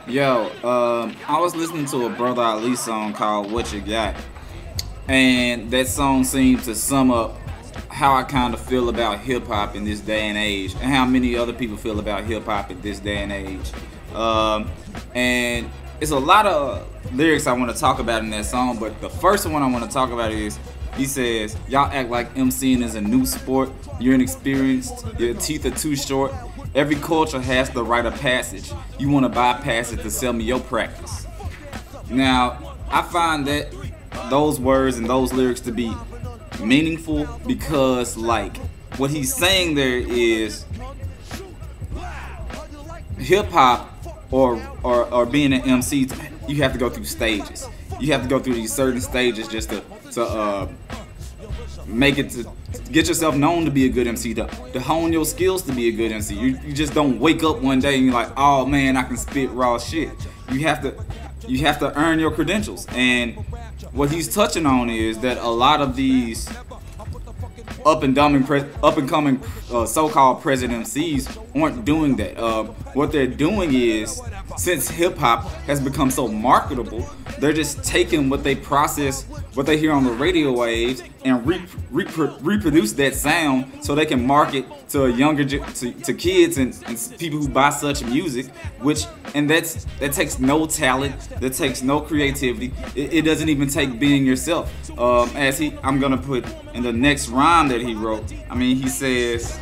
Yo, I was listening to a Brother Ali song called What You Got, and that song seems to sum up how I kind of feel about hip hop in this day and age, and how many other people feel about hip hop in this day and age. And it's a lot of lyrics I want to talk about in that song, but the first one I want to talk about is he says, "Y'all act like MCing is a new sport. You're inexperienced. Your teeth are too short. Every culture has the rite of passage. You want to bypass it to sell me your practice." Now, I find that those words and those lyrics to be meaningful because, like, what he's saying there is hip hop or being an MC, you have to go through stages. You have to go through these certain stages just to make it, to get yourself known to be a good MC, to hone your skills to be a good MC. You just don't wake up one day and you're like, oh man, I can spit raw shit. You have to earn your credentials. And what he's touching on is that a lot of these up and coming so-called president MCs aren't doing that. What they're doing is, since hip hop has become so marketable, they're just taking what they process, what they hear on the radio waves, and reproduce that sound so they can market to a younger to kids and people who buy such music. That takes no talent, that takes no creativity. It doesn't even take being yourself. I'm gonna put in the next rhyme that he wrote. I mean, he says,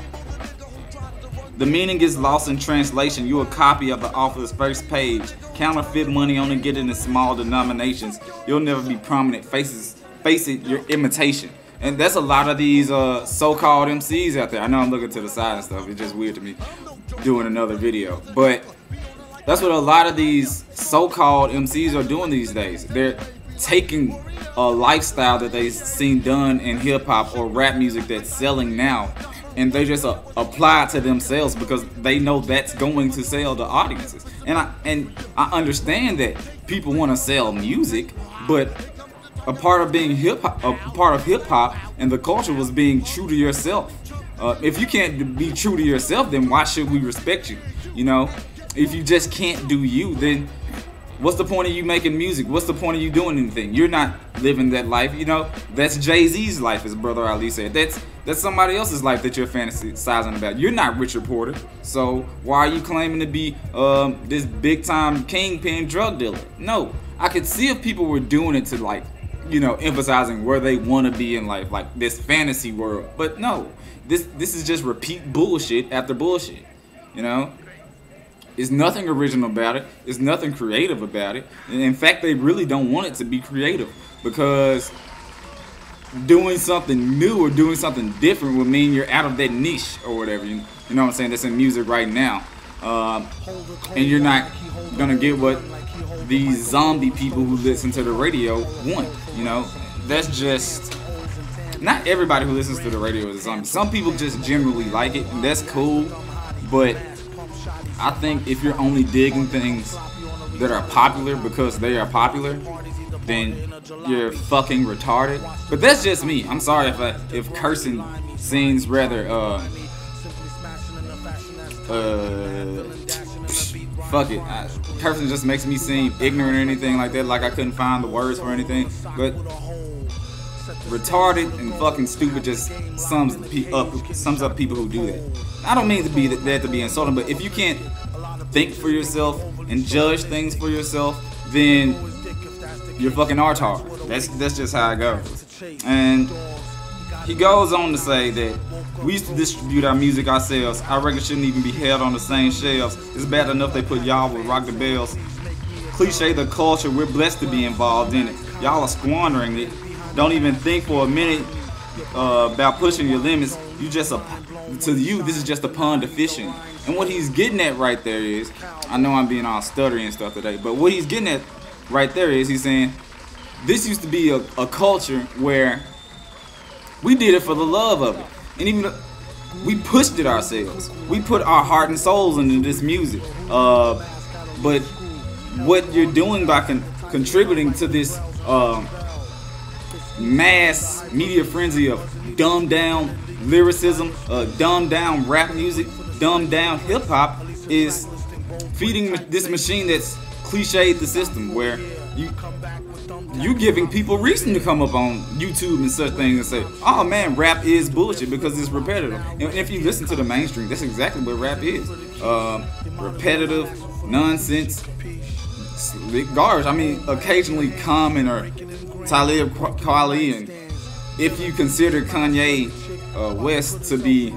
"The meaning is lost in translation. You a copy of the author's first page. Counterfeit money only get in small denominations. You'll never be prominent faces. Face it, your imitation." And that's a lot of these so-called MCs out there. I know I'm looking to the side and stuff. It's just weird to me doing another video. But that's what a lot of these so-called MCs are doing these days. They're taking a lifestyle that they've seen done in hip-hop or rap music that's selling now, and they just apply it to themselves because they know that's going to sell to audiences. And I understand that people want to sell music, but a part of being hip hop and the culture was being true to yourself. If you can't be true to yourself, then why should we respect you? You know, if you just can't do you, then what's the point of you making music? What's the point of you doing anything? You're not living that life, you know? That's Jay-Z's life, as Brother Ali said. That's somebody else's life that you're fantasizing about. You're not Richard Porter, so why are you claiming to be this big-time kingpin drug dealer? No, I could see if people were doing it to, like, you know, emphasizing where they want to be in life, like this fantasy world. But no, this is just repeat bullshit after bullshit, you know? There's nothing original about it. There's nothing creative about it. And in fact, they really don't want it to be creative, because doing something new or doing something different would mean you're out of that niche or whatever. You know what I'm saying? That's in music right now. And you're not gonna get what these zombie people who listen to the radio want. You know, that's just, not everybody who listens to the radio is a zombie. Some people just generally like it, and that's cool. But I think if you're only digging things that are popular because they are popular, then you're fucking retarded. But that's just me. I'm sorry if cursing seems rather fuck it. Cursing just makes me seem ignorant or anything like that, like I couldn't find the words for anything. But retarded and fucking stupid just sums up people who do that. I don't mean to be that to be insulting, but if you can't think for yourself and judge things for yourself, then you're fucking retarded. That's just how it goes. And he goes on to say that we used to distribute our music ourselves. Our records shouldn't even be held on the same shelves. It's bad enough they put y'all with Rock the Bells. Cliche the culture, we're blessed to be involved in it. Y'all are squandering it. Don't even think for a minute about pushing your limits. To you, this is just a pun to fishing. And what he's getting at right there is, I know I'm being all stuttery and stuff today, but what he's getting at right there is, he's saying, this used to be a culture where we did it for the love of it. And even we pushed it ourselves. We put our heart and souls into this music. But what you're doing by contributing to this mass media frenzy of dumbed down lyricism, dumbed down rap music, dumbed down hip hop is feeding this machine that's cliched the system where you giving people reason to come up on YouTube and such things and say, oh man, rap is bullshit because it's repetitive. And if you listen to the mainstream, that's exactly what rap is. Repetitive, nonsense, garbage. I mean, occasionally Common or Talib Kweli, and if you consider Kanye West to be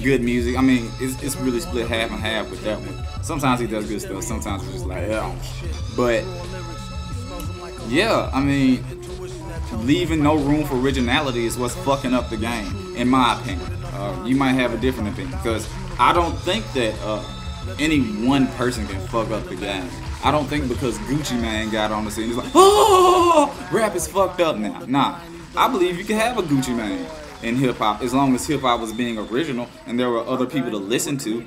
good music, I mean, it's really split half and half with that one. Sometimes he does good stuff, sometimes it's just like, yeah. But yeah, I mean, leaving no room for originality is what's fucking up the game, in my opinion. You might have a different opinion, because I don't think that any one person can fuck up the game. I don't think because Gucci Mane got on the scene, it's like, oh, rap is fucked up now. Nah, I believe you can have a Gucci Mane in hip-hop as long as hip-hop was being original and there were other people to listen to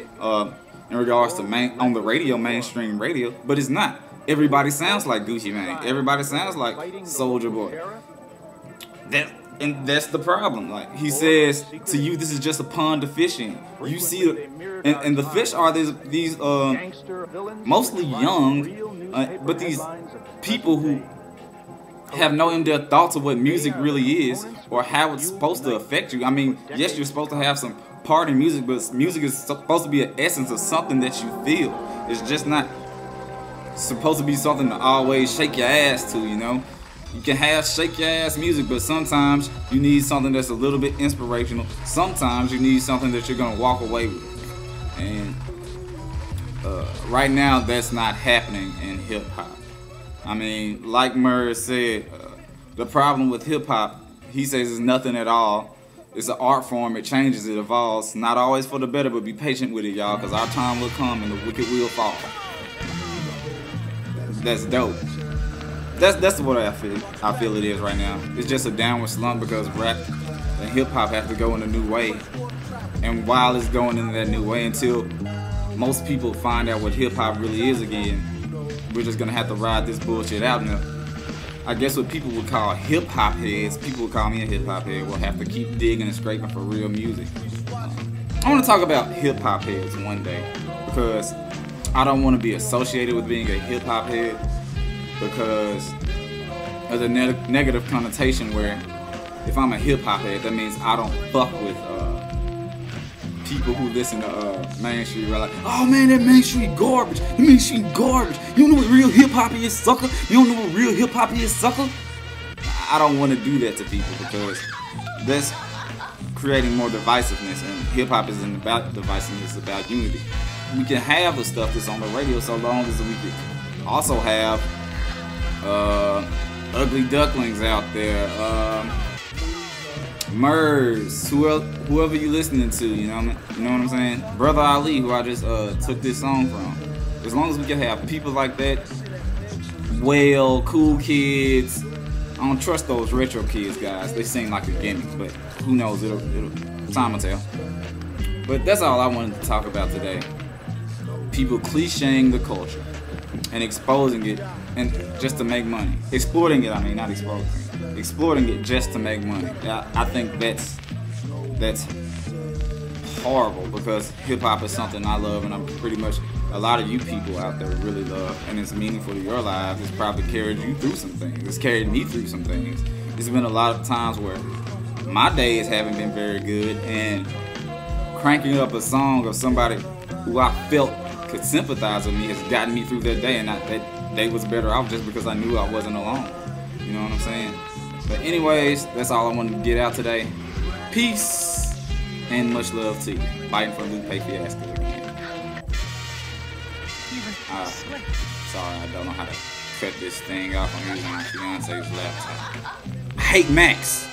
in regards to on the radio, mainstream radio, but it's not. Everybody sounds like Gucci Mane. Everybody sounds like Soulja Boy. And that's the problem. Like he says to you, this is just a pond to fish in. You see, and the fish are these mostly young, but these people who have no in-depth thoughts of what music really is or how it's supposed to affect you. I mean, yes, you're supposed to have some part in music, but music is supposed to be an essence of something that you feel. It's just not supposed to be something to always shake your ass to, you know. You can have shake your ass music, but sometimes you need something that's a little bit inspirational. Sometimes you need something that you're gonna walk away with. And right now, that's not happening in hip hop. I mean, like Murray said, the problem with hip hop, he says, is nothing at all. It's an art form. It changes. It evolves. Not always for the better, but be patient with it, y'all, because our time will come and the wicked will fall. That's dope. That's what I feel it is right now. It's just a downward slump because rap and hip hop have to go in a new way. And while it's going in that new way, until most people find out what hip hop really is again, we're just gonna have to ride this bullshit out now. I guess what people would call hip hop heads, people would call me a hip hop head, will have to keep digging and scraping for real music. I want to talk about hip hop heads one day because I don't want to be associated with being a hip hop head because of the negative connotation where if I'm a hip hop head, that means I don't fuck with people who listen to mainstream. Like, oh man, that mainstream garbage. That mainstream garbage. You don't know what real hip hop is, sucker. You don't know what real hip hop is, sucker. I don't want to do that to people because that's creating more divisiveness, and hip hop isn't about divisiveness, it's about unity. We can have the stuff that's on the radio so long as we can also have ugly ducklings out there, Murs, whoever you listening to, you know what I'm saying? Brother Ali, who I just took this song from. As long as we can have people like that, well, cool kids. I don't trust those retro kids, guys. They seem like a gimmick, but who knows? It'll time will tell. But that's all I wanted to talk about today. People clichéing the culture and exposing it, and just to make money. Exploiting it, I mean, not exposing it. Exploiting it just to make money. I think that's horrible because hip hop is something I love, and I'm pretty much a lot of you people out there really love, and it's meaningful to your lives. It's probably carried you through some things. It's carried me through some things. There's been a lot of times where my days haven't been very good, and cranking up a song of somebody who I felt could sympathize with me has gotten me through that day, and that day was better off just because I knew I wasn't alone. You know what I'm saying? But anyways, that's all I wanted to get out today. Peace and much love to you. Fighting for Lupe Fiasco again. Sorry, I don't know how to cut this thing off. I'm using my fiance's laptop. I hate Macs.